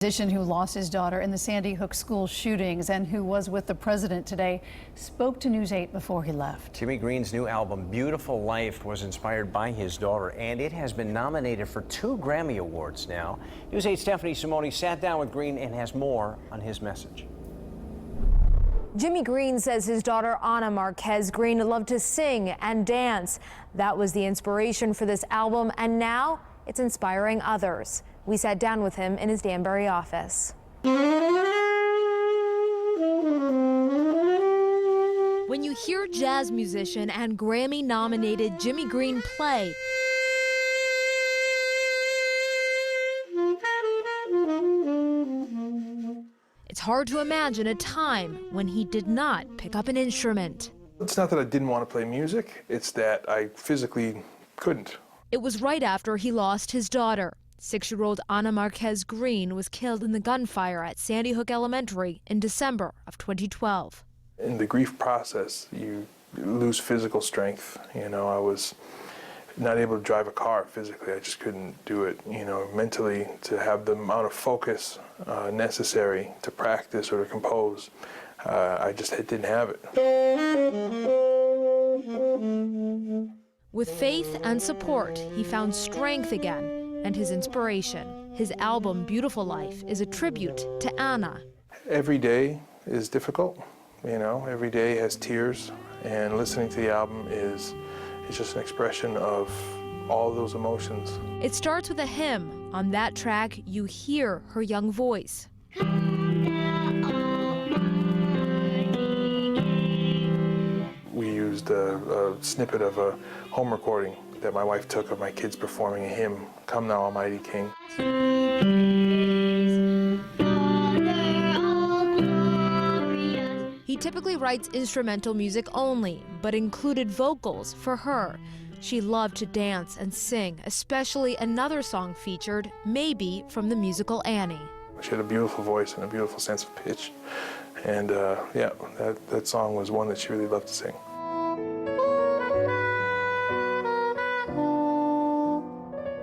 Musician who lost his daughter in the Sandy Hook school shootings and who was with the president today spoke to News 8 before he left. Jimmy Greene's new album, Beautiful Life, was inspired by his daughter, and it has been nominated for 2 Grammy Awards now. News 8's Stephanie Simone sat down with Greene and has more on his message. Jimmy Greene says his daughter Anna Marquez Greene loved to sing and dance. That was the inspiration for this album, and now it's inspiring others. We sat down with him in his Danbury office. When you hear jazz musician and Grammy-nominated Jimmy Greene play, it's hard to imagine a time when he did not pick up an instrument. It's not that I didn't want to play music, it's that I physically couldn't. It was right after he lost his daughter. 6-year-old Anna Marquez Greene was killed in the gunfire at Sandy Hook Elementary in December of 2012. In the grief process, you lose physical strength. You know, I was not able to drive a car physically. I just couldn't do it. You know, mentally, to have the amount of focus necessary to practice or to compose, I just didn't have it. With faith and support, he found strength again and his inspiration. His album, Beautiful Life, is a tribute to Anna. Every day is difficult, you know, every day has tears, and listening to the album is just an expression of all those emotions. It starts with a hymn. On that track, you hear her young voice. We used a snippet of a home recording that my wife took of my kids performing a hymn, Come Thou Almighty King. He typically writes instrumental music only, but included vocals for her. She loved to dance and sing, especially another song featured, Maybe, from the musical Annie. She had a beautiful voice and a beautiful sense of pitch. And yeah, that song was one that she really loved to sing.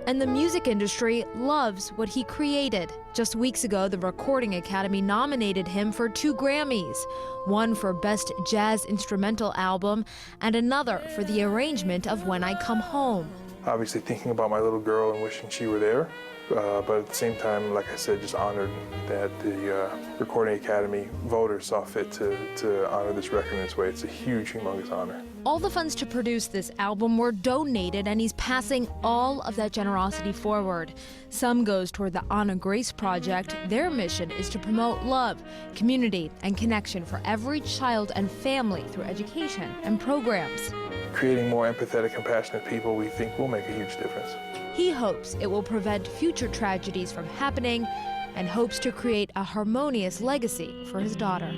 And the music industry loves what he created. Just weeks ago, the Recording Academy nominated him for 2 Grammys, one for Best Jazz Instrumental Album and another for the arrangement of When I Come Home. Obviously thinking about my little girl and wishing she were there, but at the same time, like I said, just honored that the Recording Academy voters saw fit to honor this record in this way. It's a huge, humongous honor. All the funds to produce this album were donated, and he's passing all of that generosity forward. Some goes toward the Anna Grace Project. Their mission is to promote love, community, and connection for every child and family through education and programs. Creating more empathetic, compassionate people, we think, will make a huge difference. He hopes it will prevent future tragedies from happening and hopes to create a harmonious legacy for his daughter.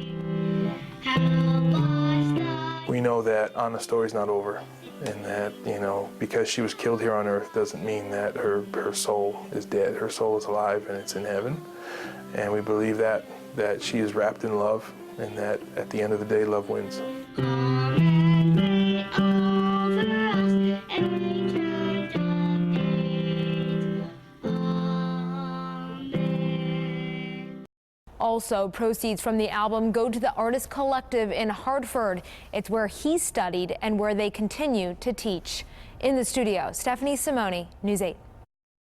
We know that Anna's story's not over, and that, you know, because she was killed here on earth doesn't mean that her soul is dead. Her soul is alive and it's in heaven. And we believe that she is wrapped in love, and that at the end of the day, love wins. Also, proceeds from the album go to the Artist Collective in Hartford. It's where he studied and where they continue to teach. In the studio, Stephanie Simone, News 8.